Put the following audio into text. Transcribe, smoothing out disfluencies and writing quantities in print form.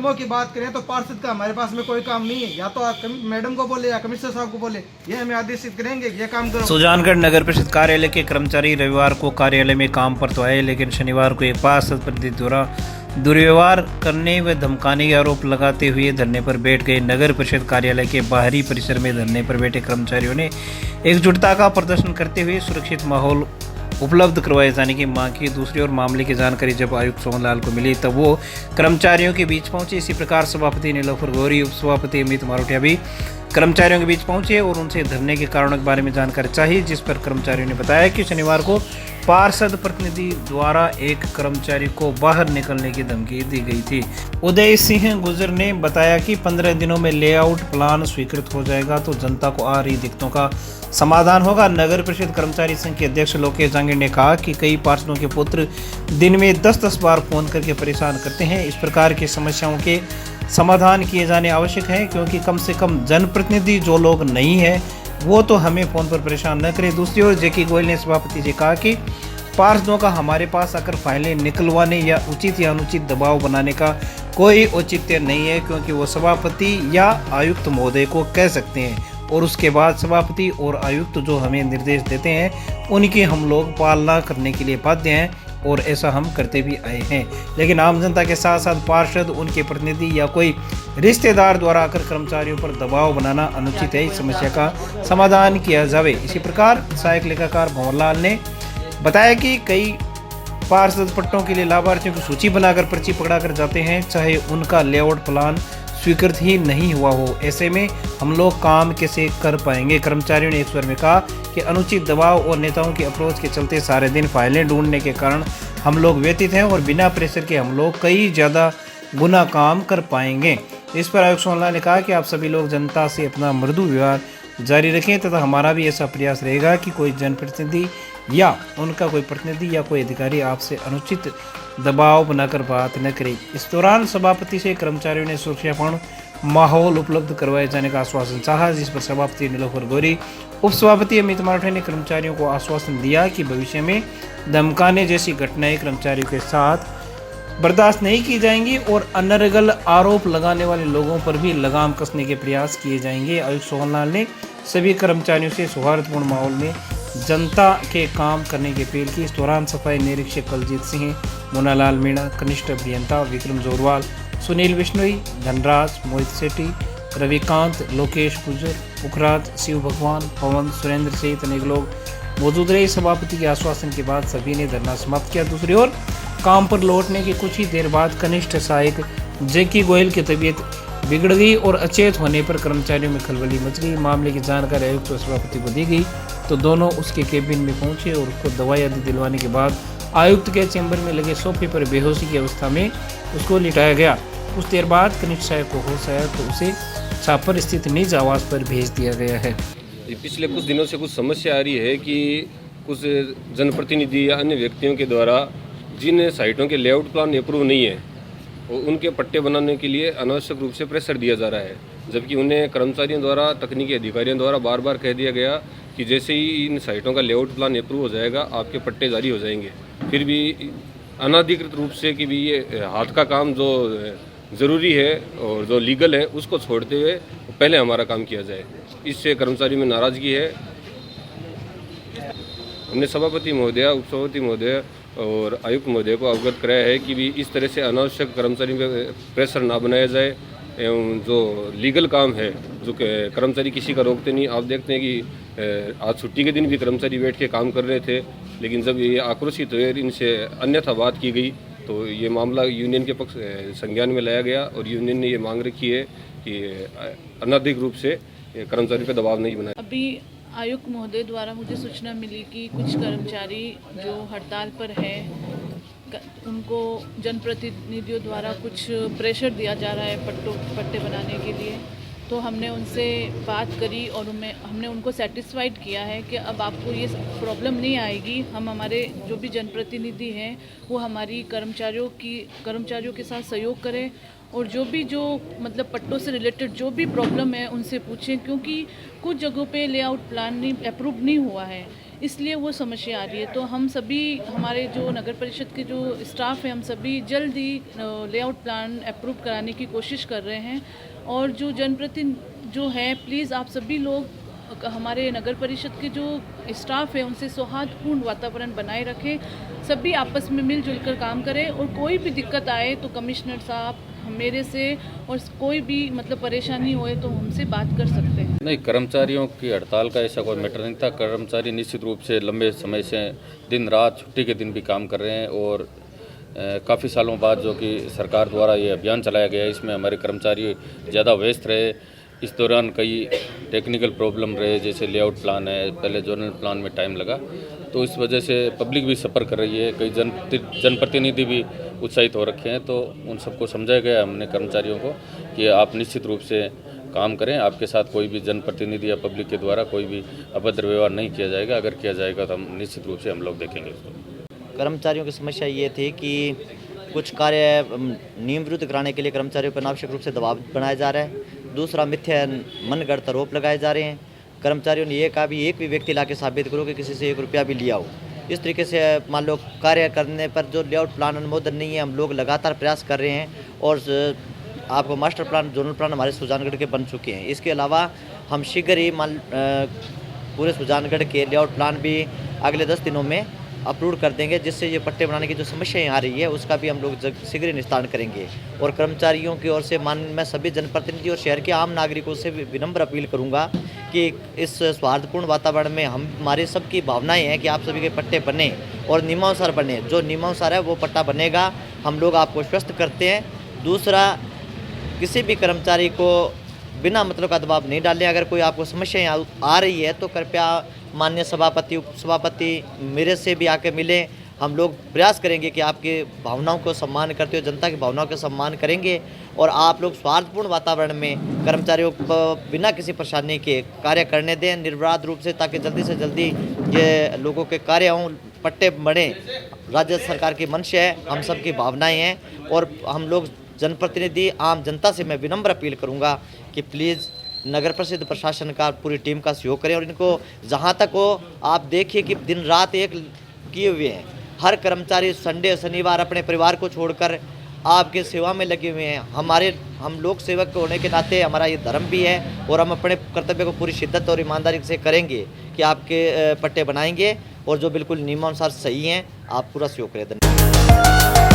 कामों की बात करें तो पार्षद का हमारे पास में कोई काम नहीं है, या तो मैडम को बोले या कमिश्नर साहब को बोले, ये हमें आदेशित करेंगे कि ये काम करो। सुजानगढ़ नगर परिषद कार्यालय के कर्मचारी रविवार को कार्यालय में काम पर तो आए, लेकिन शनिवार को एक पार्षद प्रतिनिधि द्वारा दुर्व्यवहार करने व धमकाने के आरोप लगाते हुए धरने पर बैठ गए। नगर परिषद कार्यालय के बाहरी परिसर में धरने पर बैठे कर्मचारियों ने एकजुटता का प्रदर्शन करते हुए सुरक्षित माहौल उपलब्ध करवाए जाने की मांग की। दूसरी ओर मामले की जानकारी जब आयुक्त सोहनलाल को मिली तब वो कर्मचारियों के बीच पहुंचे। इसी प्रकार सभापति नीलोफर गौरी, उप सभापति अमित मारोटिया भी कर्मचारियों के बीच पहुंचे और उनसे धरने के कारणों के बारे में जानकारी चाहिए, जिस पर कर्मचारियों ने बताया कि शनिवार को पार्षद प्रतिनिधि द्वारा एक कर्मचारी को बाहर निकलने की धमकी दी गई थी। उदय सिंह गुजर ने बताया कि 15 दिनों में लेआउट प्लान स्वीकृत हो जाएगा तो जनता को आ रही दिक्कतों का समाधान होगा। नगर परिषद कर्मचारी संघ के अध्यक्ष लोकेश जांगीर ने कहा कि कई पार्षदों के पुत्र दिन में 10-10 बार फोन करके परेशान करते हैं। इस प्रकार की समस्याओं के समाधान किए जाने आवश्यक है, क्योंकि कम से कम जनप्रतिनिधि जो लोग नहीं है वो तो हमें फोन पर परेशान न करें। दूसरी ओर जेकी गोयल ने सभापति से कहा कि पार्षदों का हमारे पास आकर फाइलें निकलवाने या उचित या अनुचित दबाव बनाने का कोई औचित्य नहीं है, क्योंकि वो सभापति या आयुक्त महोदय को कह सकते हैं और उसके बाद सभापति और आयुक्त जो हमें निर्देश देते हैं उनकी हम लोग पालना करने के लिए बाध्य हैं और ऐसा हम करते भी आए हैं। लेकिन आम जनता के साथ साथ पार्षद, उनके प्रतिनिधि या कोई रिश्तेदार द्वारा आकर कर्मचारियों पर दबाव बनाना अनुचित है। इस समस्या का समाधान किया जावे। इसी प्रकार सहायक लेखाकार भंवरलाल ने बताया कि कई पार्षद पट्टों के लिए लाभार्थियों की सूची बनाकर पर्ची पकड़ा कर जाते हैं, चाहे उनका लेआउट प्लान स्वीकृत ही नहीं हुआ हो। ऐसे में हम लोग काम कैसे कर पाएंगे। कर्मचारियों ने एक स्वर में कहा कि अनुचित दबाव और नेताओं की अप्रोच के चलते सारे दिन फाइलें ढूंढने के कारण हम लोग व्यतीत हैं और बिना प्रेशर के हम लोग कई ज़्यादा गुना काम कर पाएंगे। इस पर आयुक्त सोहनलाल ने कहा कि आप सभी लोग जनता से अपना मृदु व्यवहार जारी रखें तथा हमारा भी ऐसा प्रयास रहेगा कि कोई जनप्रतिनिधि या उनका कोई प्रतिनिधि या कोई अधिकारी आपसे अनुचित दबाव बनाकर बात न करे। इस दौरान सभापति से कर्मचारियों ने सुरक्षापूर्ण माहौल उपलब्ध करवाए जाने का आश्वासन चाहा, जिस पर सभापति नीलोफर गौरी, उप सभापति अमित मारोटिया ने कर्मचारियों को आश्वासन दिया कि भविष्य में धमकाने जैसी घटनाएं कर्मचारियों के साथ बर्दाश्त नहीं की जाएंगी और अनर्गल आरोप लगाने वाले लोगों पर भी लगाम कसने के प्रयास किए जाएंगे। आयुक्त सोहनलाल ने सभी कर्मचारियों से सौहार्दपूर्ण माहौल में जनता के काम करने की अपील की। इस दौरान सफाई निरीक्षक कलजीत सिंह, मुन्नालाल मीणा, कनिष्ठ अभियंता विक्रम जोरवाल, सुनील बिश्नोई, धनराज, मोहित सेठी, रविकांत, लोकेश गुजर, पुखराज, शिव भगवान, पवन, सुरेंद्र सहित अनेक लोग मौजूद रहे। सभापति के आश्वासन के बाद सभी ने धरना समाप्त किया। दूसरी ओर काम पर लौटने के कुछ ही देर बाद कनिष्ठ सहायक जेकी गोयल की तबीयत बिगड़ गई और अचेत होने पर कर्मचारियों में खलबली मच गई। मामले की जानकारी आयुक्त और सभापति को दी गई तो दोनों उसके केबिन में पहुंचे और उसको दवाई आदि दिलवाने के बाद आयुक्त के चैम्बर में लगे सोफे पर बेहोशी की अवस्था में उसको लिटाया गया। कुछ देर बाद कनिष्ठ सहायक को होश आया तो उसे छापर स्थित निज आवास पर भेज दिया गया है। पिछले कुछ दिनों से कुछ समस्या आ रही है कि कुछ जनप्रतिनिधि या अन्य व्यक्तियों के द्वारा जिन साइटों के लेआउट प्लान अप्रूव नहीं है उनके पट्टे बनाने के लिए अनावश्यक रूप से प्रेशर दिया जा रहा है, जबकि उन्हें कर्मचारियों द्वारा, तकनीकी अधिकारियों द्वारा बार बार कह दिया गया कि जैसे ही इन साइटों का लेआउट प्लान अप्रूव हो जाएगा आपके पट्टे जारी हो जाएंगे। फिर भी अनाधिकृत रूप से कि भी ये हाथ का काम जो ज़रूरी है और जो लीगल है उसको छोड़ते हुए पहले हमारा काम किया जाए, इससे कर्मचारियों में नाराज़गी है। हमने सभापति महोदय, उप सभापति महोदय और आयुक्त महोदय को अवगत कराया है कि भी इस तरह से अनावश्यक कर्मचारियों पर प्रेशर ना बनाया जाए एवं जो लीगल काम है, जो कर्मचारी किसी का रोकते नहीं। आप देखते हैं कि आज छुट्टी के दिन भी कर्मचारी बैठ के काम कर रहे थे, लेकिन जब ये आक्रोशित हुए, इनसे अन्यथा बात की गई तो ये मामला यूनियन के पक्ष संज्ञान में लाया गया और यूनियन ने ये मांग रखी है कि अनधिकृत रूप से कर्मचारी पर दबाव नहीं बनाए। अभी आयुक्त महोदय द्वारा मुझे सूचना मिली कि कुछ कर्मचारी जो हड़ताल पर हैं उनको जनप्रतिनिधियों द्वारा कुछ प्रेशर दिया जा रहा है पट्टे बनाने के लिए। तो हमने उनसे बात करी और हमने उनको सेटिस्फाइड किया है कि अब आपको ये प्रॉब्लम नहीं आएगी। हम हमारे जो भी जनप्रतिनिधि हैं वो हमारी कर्मचारियों के साथ सहयोग करें और जो मतलब पट्टों से रिलेटेड जो भी प्रॉब्लम है उनसे पूछें, क्योंकि कुछ जगहों पे लेआउट प्लान अप्रूव नहीं हुआ है। इसलिए वो समस्या आ रही है। तो हम सभी, हमारे जो नगर परिषद के जो स्टाफ है, हम सभी जल्द ही लेआउट प्लान अप्रूव कराने की कोशिश कर रहे हैं। और जो जनप्रतिनिधि जो है, प्लीज़ आप सभी लोग हमारे नगर परिषद के जो स्टाफ है उनसे सौहार्दपूर्ण वातावरण बनाए रखें, सभी आपस में मिलजुल कर काम करें। और कोई भी दिक्कत आए तो कमिश्नर साहब मेरे से, और कोई भी मतलब परेशानी होए तो हमसे बात कर सकते हैं। नहीं, कर्मचारियों की हड़ताल का ऐसा कोई मैटर नहीं था। कर्मचारी निश्चित रूप से लंबे समय से दिन रात छुट्टी के दिन भी काम कर रहे हैं और काफ़ी सालों बाद जो कि सरकार द्वारा ये अभियान चलाया गया है, इसमें हमारे कर्मचारी ज़्यादा व्यस्त रहे। इस दौरान कई टेक्निकल प्रॉब्लम रहे, जैसे लेआउट प्लान है, पहले जोनल प्लान में टाइम लगा, तो इस वजह से पब्लिक भी सफ़र कर रही है। कई जनप्रतिनिधि भी उत्साहित हो रखे हैं। तो उन सबको समझाया गया हमने कर्मचारियों को कि आप निश्चित रूप से काम करें, आपके साथ कोई भी जनप्रतिनिधि या पब्लिक के द्वारा कोई भी अभद्र व्यवहार नहीं किया जाएगा। अगर किया जाएगा तो हम निश्चित रूप से हम लोग देखेंगे उसको। कर्मचारियों की समस्या ये थी कि कुछ कार्य नियम विरुद्ध कराने के लिए कर्मचारियों पर अनावश्यक रूप से दबाव बनाया जा रहा है। दूसरा, मिथ्या मनगढ़ंत आरोप लगाए जा रहे हैं। कर्मचारियों ने ये कहा भी एक भी व्यक्ति लाके साबित करो कि किसी से 1 रुपया भी लिया हो। इस तरीके से मान लो कार्य करने पर जो लेआउट प्लान अनुमोदन नहीं है, हम लोग लगातार प्रयास कर रहे हैं। और आपको मास्टर प्लान, जोनल प्लान हमारे सुजानगढ़ के बन चुके हैं। इसके अलावा हम शीघ्र ही पूरे सुजानगढ़ के लेआउट प्लान भी अगले 10 दिनों में अप्रूव कर देंगे, जिससे ये पट्टे बनाने की जो समस्याएं आ रही है उसका भी हम लोग शीघ्र निस्तारण करेंगे। और कर्मचारियों की ओर से मैं सभी जनप्रतिनिधि और शहर के आम नागरिकों से विनम्र अपील करूंगा कि इस सौहार्दपूर्ण वातावरण में हमारी सबकी भावनाएं हैं कि आप सभी के पट्टे बने और नियमानुसार बने। जो नियमानुसार है वो पट्टा बनेगा, हम लोग आपको आश्वस्त करते हैं। दूसरा, किसी भी कर्मचारी को बिना मतलब का दबाव नहीं डालें। अगर कोई आपको समस्याएं आ रही है तो कृपया माननीय सभापति, उप सभापति मेरे से भी आके मिलें। हम लोग प्रयास करेंगे कि आपकी भावनाओं को सम्मान करते हुए जनता की भावनाओं का सम्मान करेंगे और आप लोग स्वार्थपूर्ण वातावरण में कर्मचारियों को बिना किसी परेशानी के कार्य करने दें निर्विवाद रूप से, ताकि जल्दी से जल्दी ये लोगों के कार्य हों, पट्टे बने। राज्य सरकार की मंश है, हम सब की भावनाएँ हैं। और हम लोग जनप्रतिनिधि, आम जनता से मैं विनम्र अपील करूँगा कि प्लीज़ नगर परिषद प्रशासन का पूरी टीम का सहयोग करें। और इनको जहाँ तक हो, आप देखिए कि दिन रात एक किए हुए हैं। हर कर्मचारी संडे शनिवार अपने परिवार को छोड़कर आपके सेवा में लगे हुए हैं। हम लोक सेवक होने के नाते हमारा ये धर्म भी है और हम अपने कर्तव्य को पूरी शिद्दत और ईमानदारी से करेंगे कि आपके पट्टे बनाएंगे और जो बिल्कुल नियमानुसार सही हैं, आप पूरा सहयोग करें। धन्यवाद।